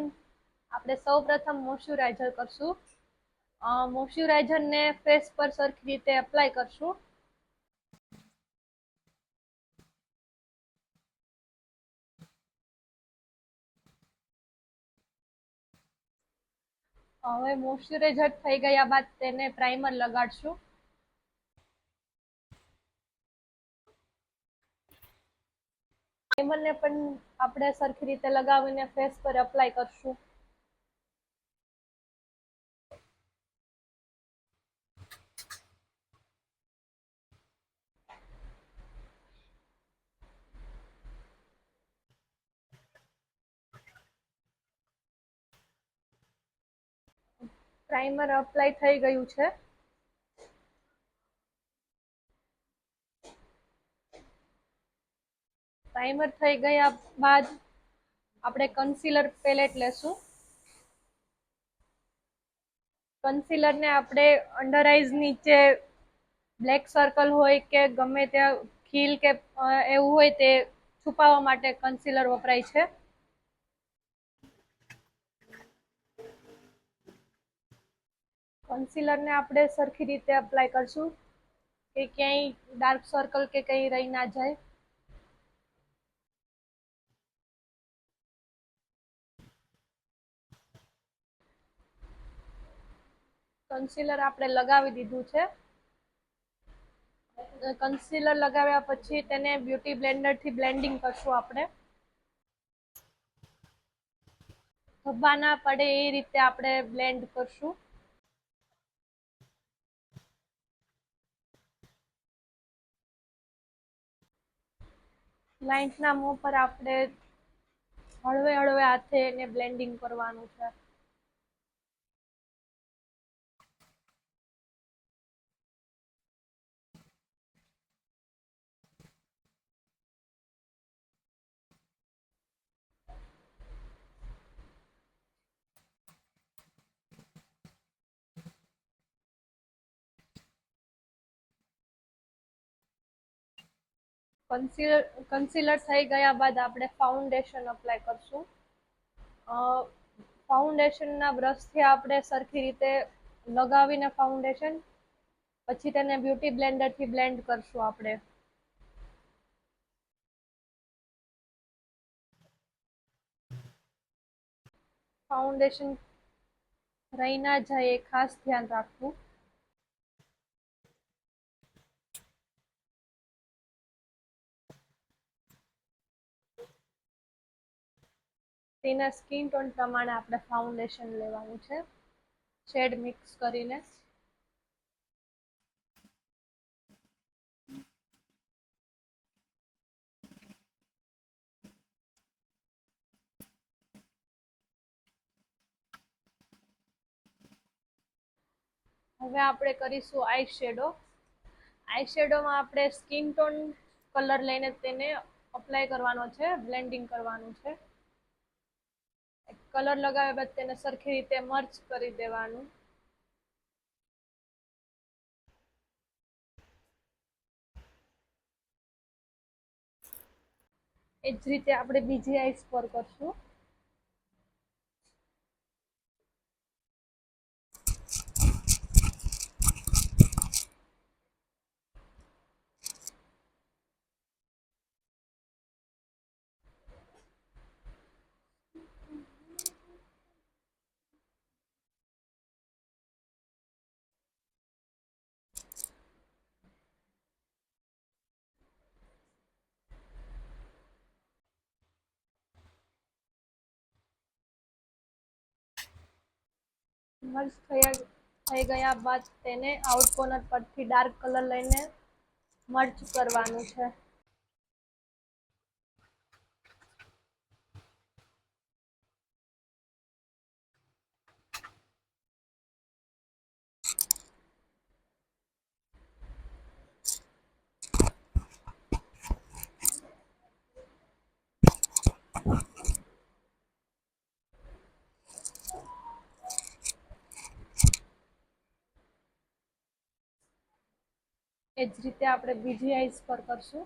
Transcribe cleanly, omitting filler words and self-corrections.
આપણે સૌપ્રથમ મોઇશ્ચરાઇઝર કરશું. મોઇશ્ચરાઇઝરને ફેસ પર સરખી રીતે એપ્લાય કરશું. હવે મોઇશ્ચરાઇઝર થઈ ગયા બાદ તેને પ્રાઇમર લગાડશું. પ્રાઇમરને પણ આપણે સરખી રીતે લગાવીને ફેસ પર એપ્લાય કરશું. પ્રાઇમર અપ્લાય થઈ ગયું છે. પ્રાઇમર થઈ ગયા બાદ આપણે કન્સીલર પેલેટ લેશું. કન્સીલરને આપણે અંડર આઈઝ નીચે બ્લેક સર્કલ હોય કે ગમે ત્યાં ખીલ કે એવું હોય તે છુપાવવા માટે કન્સીલર વપરાય છે. કન્સીલરને આપણે સરખી રીતે એપ્લાય કરશું કે ક્યાંય ડાર્ક સર્કલ કે કંઈ રહી ના જાય. કન્સીલર આપણે લગાવી દીધું છે. કન્સીલર લગાવ્યા પછી તેને બ્યુટી બ્લેન્ડરથી બ્લેન્ડિંગ કરશું આપણે. ધબ્બા ના પડે એ રીતે આપણે બ્લેન્ડ કરશું. ક્લાયન્ટના મોં પર આપણે હળવે હળવે હાથે એને બ્લેન્ડિંગ કરવાનું છે. કન્સીલર થઈ ગયા બાદ આપણે ફાઉન્ડેશન અપ્લાય કરશું. ફાઉન્ડેશનના બ્રશથી આપણે સરખી રીતે લગાવીને ફાઉન્ડેશન પછી તેને બ્યુટી બ્લેન્ડરથી બ્લેન્ડ કરશું આપણે. ફાઉન્ડેશન રહી ના જાય એ ખાસ ધ્યાન રાખવું. તેના સ્કિન ટોન પ્રમાણે આપણે ફાઉન્ડેશન લેવાનું છે, શેડ મિક્સ કરીને. હવે આપણે કરીશું આઈ શેડો. આઈ શેડોમાં આપણે સ્કિન ટોન કલર લઈને તેને અપ્લાય કરવાનો છે, બ્લેન્ડિંગ કરવાનું છે. કલર લગાવ્યા બાદ તેને સરખી રીતે મર્ચ કરી દેવાનું. એ જ રીતે આપણે બીજી આઈસ પર કરશું. મર્ચ થઈ ગયા બાદ તેને આઉટ કોર્નર પરથી ડાર્ક કલર લઈને મર્ચ કરવાનું છે. એ જ રીતે આપણે બીજી આઈસ પર કરશું.